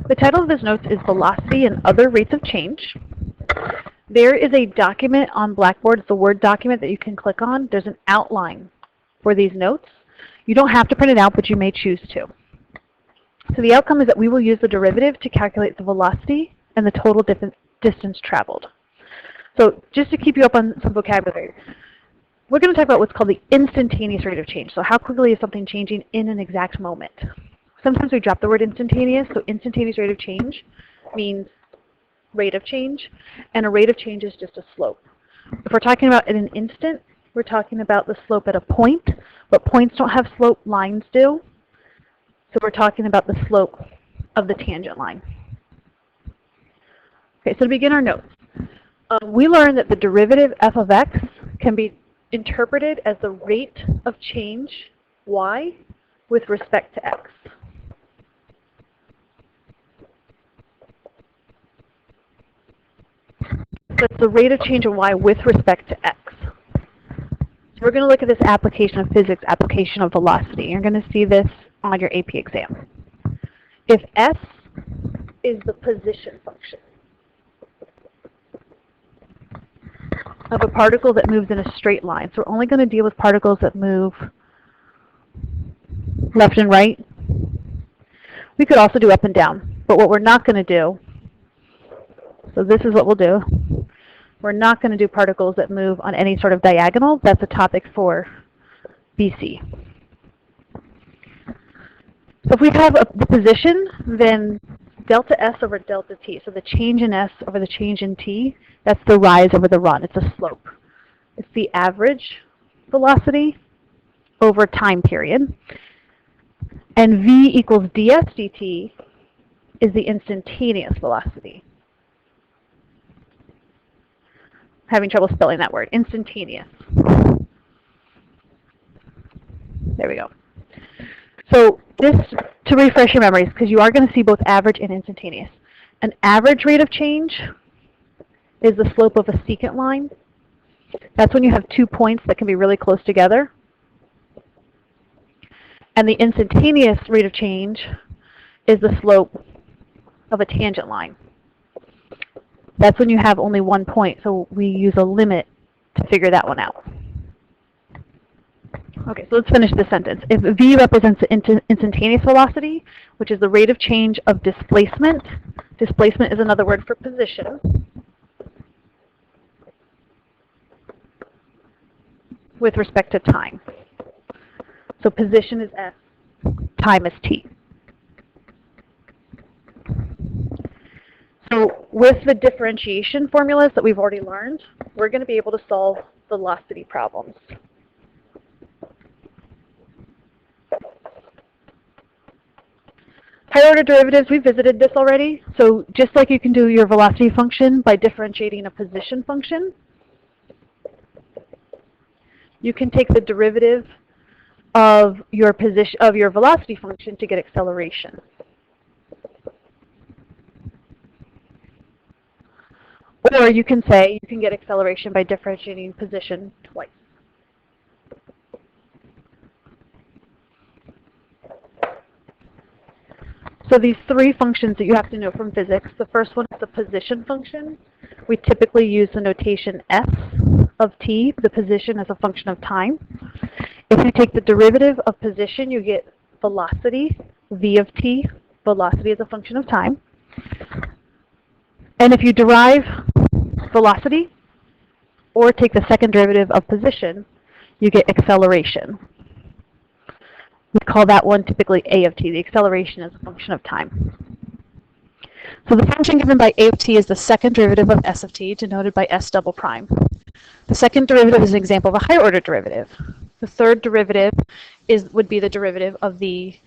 The title of this note is Velocity and Other Rates of Change. There is a document on Blackboard, it's a Word document that you can click on. There's an outline for these notes. You don't have to print it out, but you may choose to. So the outcome is that we will use the derivative to calculate the velocity and the total distance traveled. So just to keep you up on some vocabulary, we're going to talk about what's called the instantaneous rate of change. So how quickly is something changing in an exact moment? Sometimes we drop the word instantaneous, so instantaneous rate of change means rate of change, and a rate of change is just a slope. If we're talking about in an instant, we're talking about the slope at a point, but points don't have slope, lines do. So we're talking about the slope of the tangent line. Okay, so to begin our notes, we learned that the derivative f of x can be interpreted as the rate of change y with respect to x. So it's the rate of change of y with respect to x. So we're going to look at this application of physics, application of velocity. You're going to see this on your AP exam. If s is the position function of a particle that moves in a straight line, so we're only going to deal with particles that move left and right. We could also do up and down, but what we're not going to do, so this is what we'll do. We're not going to do particles that move on any sort of diagonal. That's a topic for BC. So if we have the position, then delta S over delta T. So the change in S over the change in T, that's the rise over the run. It's a slope. It's the average velocity over time period. And V equals ds dt is the instantaneous velocity. Having trouble spelling that word, instantaneous. There we go. So this, to refresh your memories, because you are going to see both average and instantaneous. An average rate of change is the slope of a secant line. That's when you have 2 points that can be really close together. And the instantaneous rate of change is the slope of a tangent line. That's when you have only 1 point, so we use a limit to figure that one out. Okay, so let's finish this sentence. If v represents the instantaneous velocity, which is the rate of change of displacement, displacement is another word for position, with respect to time. So position is s, time is t. So with the differentiation formulas that we've already learned, we're going to be able to solve velocity problems. Higher order derivatives, we visited this already. So just like you can do your velocity function by differentiating a position function, you can take the derivative of your velocity function to get acceleration. Or you can say you can get acceleration by differentiating position twice. So these three functions that you have to know from physics, the first one is the position function. We typically use the notation s of t, the position as a function of time. If you take the derivative of position, you get velocity, v of t, velocity as a function of time. And if you derive velocity, or take the second derivative of position, you get acceleration. We call that one typically a of t. The acceleration is a function of time. So the function given by a of t is the second derivative of s of t, denoted by s double prime. The second derivative is an example of a higher order derivative. The third derivative would be the derivative of the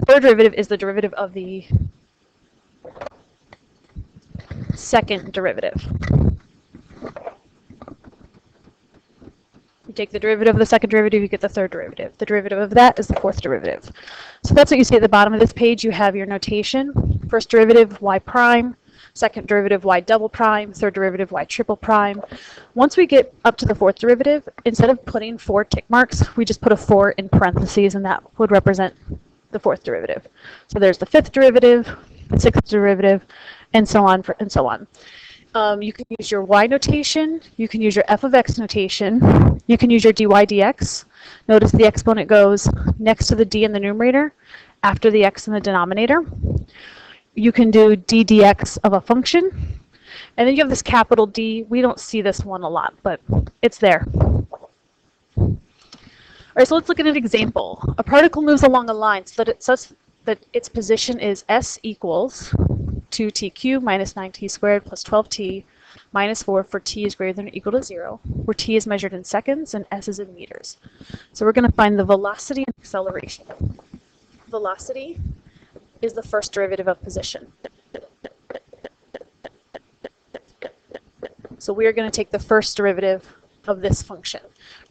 third derivative is the derivative of the second derivative. You take the derivative of the second derivative, you get the third derivative. The derivative of that is the fourth derivative. So that's what you see at the bottom of this page. You have your notation. First derivative, y prime. Second derivative, y double prime. Third derivative, y triple prime. Once we get up to the fourth derivative, instead of putting 4 tick marks, we just put a 4 in parentheses, and that would represent the fourth derivative. So there's the fifth derivative, the sixth derivative, and so on and so on. You can use your y notation, you can use your f of x notation, you can use your dy dx. Notice the exponent goes next to the d in the numerator, after the x in the denominator. You can do d dx of a function, and then you have this capital D. We don't see this one a lot, but it's there. All right, so let's look at an example. A particle moves along a line so that its position is s equals 2t cubed minus 9t squared plus 12t minus 4 for t is greater than or equal to 0, where t is measured in seconds and s is in meters. So we're going to find the velocity and acceleration. Velocity is the first derivative of position. So we are going to take the first derivative of this function.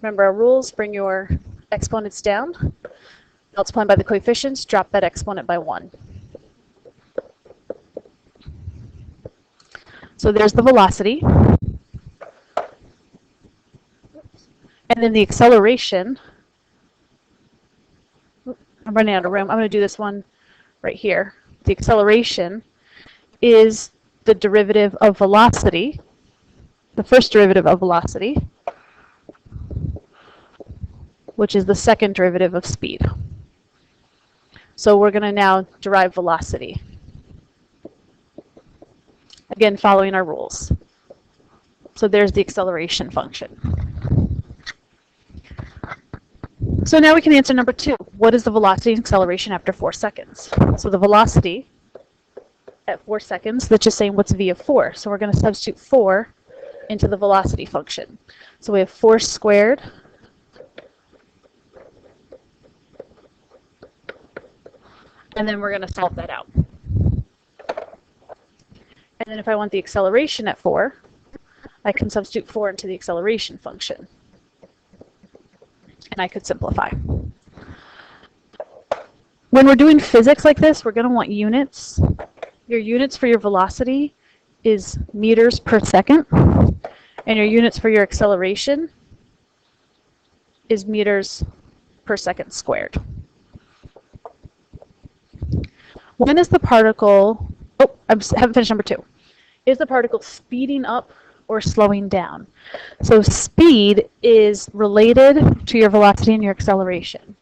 Remember our rules, bring your exponents down, multiply by the coefficients, drop that exponent by 1. So there's the velocity. And then the acceleration. I'm running out of room. I'm going to do this one right here. The acceleration is the derivative of velocity, the first derivative of velocity, which is the second derivative of speed. So we're going to now derive velocity. Again, following our rules. So there's the acceleration function. So now we can answer number 2. What is the velocity and acceleration after 4 seconds? So the velocity at 4 seconds, that's just saying what's v of 4. So we're going to substitute 4 into the velocity function. So we have 4 squared and then we're going to solve that out. And then if I want the acceleration at 4, I can substitute 4 into the acceleration function. And I could simplify. When we're doing physics like this, we're going to want units. Your units for your velocity is meters per second, and your units for your acceleration is meters per second squared. When is the particle, I haven't finished number 2. Is the particle speeding up or slowing down? So speed is related to your velocity and your acceleration.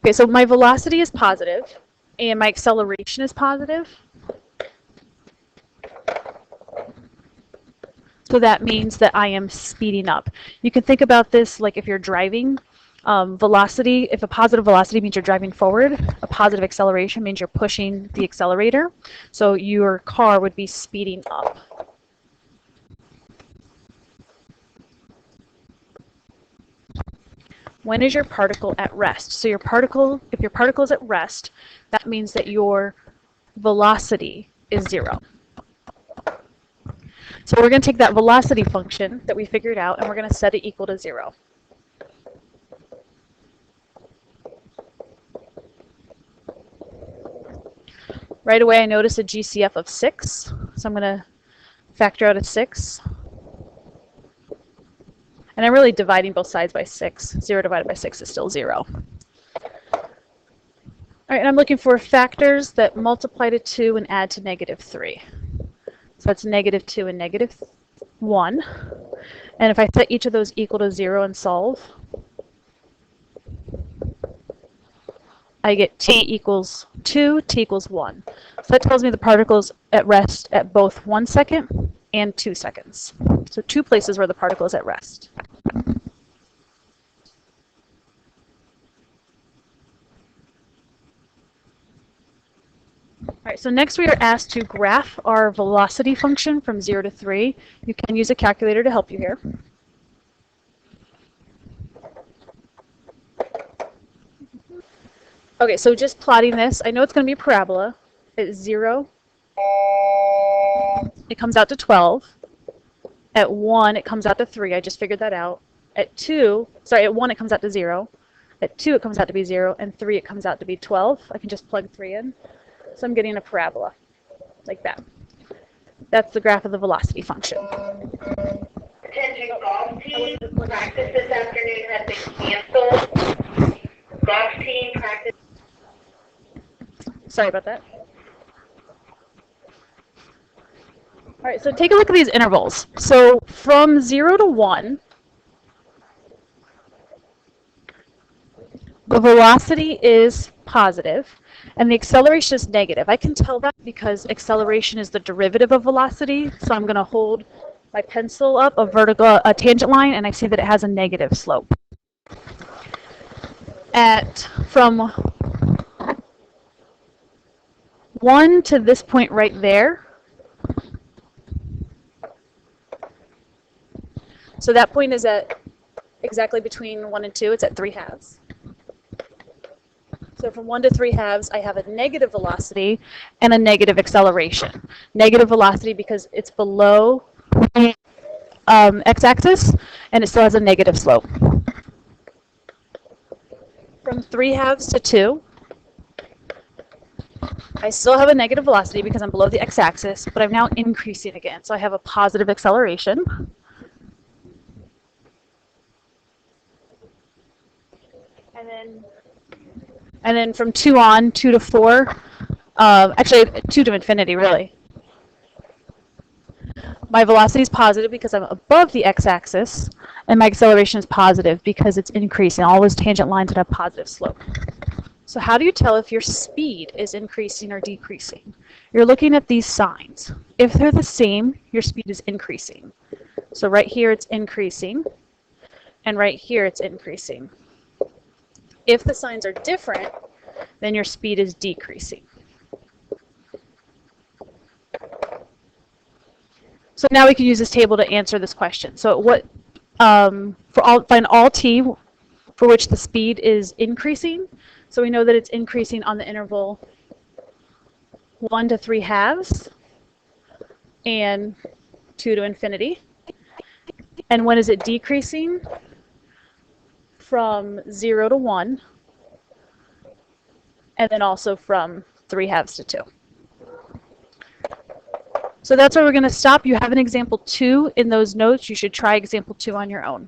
Okay, so my velocity is positive and my acceleration is positive. So that means that I am speeding up. You can think about this like if you're driving. Velocity, if a positive velocity means you're driving forward, a positive acceleration means you're pushing the accelerator. So your car would be speeding up. When is your particle at rest? So your particle, if your particle is at rest, that means that your velocity is 0. So we're going to take that velocity function that we figured out and we're going to set it equal to 0. Right away I notice a GCF of 6, so I'm going to factor out a 6. And I'm really dividing both sides by 6. 0 divided by 6 is still 0. All right, and I'm looking for factors that multiply to 2 and add to -3. So that's -2 and -1. And if I set each of those equal to 0 and solve, I get t equals 2, t equals 1. So that tells me the particle is at rest at both 1 second and 2 seconds. So 2 places where the particle is at rest. All right, so next we are asked to graph our velocity function from 0 to 3. You can use a calculator to help you here. Okay, so just plotting this, I know it's going to be a parabola. At 0, it comes out to 12. At 1, it comes out to 3. I just figured that out. At 1, it comes out to 0. At 2, it comes out to be 0. And 3, it comes out to be 12. I can just plug 3 in. So I'm getting a parabola, like that. That's the graph of the velocity function. Attention golf team, practice this afternoon has been canceled. vaccine practice. Sorry about that. All right, so take a look at these intervals. So from 0 to 1, the velocity is positive, and the acceleration is negative. I can tell that because acceleration is the derivative of velocity, so I'm going to hold my pencil up a tangent line, and I see that it has a negative slope. From 1 to this point right there, so that point is at exactly between 1 and 2, it's at 3/2. So from 1 to 3/2, I have a negative velocity and a negative acceleration. Negative velocity because it's below the x-axis, and it still has a negative slope. From 3/2 to 2, I still have a negative velocity because I'm below the x-axis, but I'm now increasing again. So I have a positive acceleration. And then from 2 on, 2 to 4, actually 2 to infinity, really. My velocity is positive because I'm above the x-axis, and my acceleration is positive because it's increasing. All those tangent lines that have positive slope. So how do you tell if your speed is increasing or decreasing? You're looking at these signs. If they're the same, your speed is increasing. So right here it's increasing, and right here it's increasing. If the signs are different, then your speed is decreasing. So now we can use this table to answer this question. So find all t for which the speed is increasing. So we know that it's increasing on the interval 1 to 3/2 and 2 to infinity. And when is it decreasing? From 0 to 1, and then also from 3/2 to 2. So that's where we're going to stop. You have an example 2 in those notes. You should try example 2 on your own.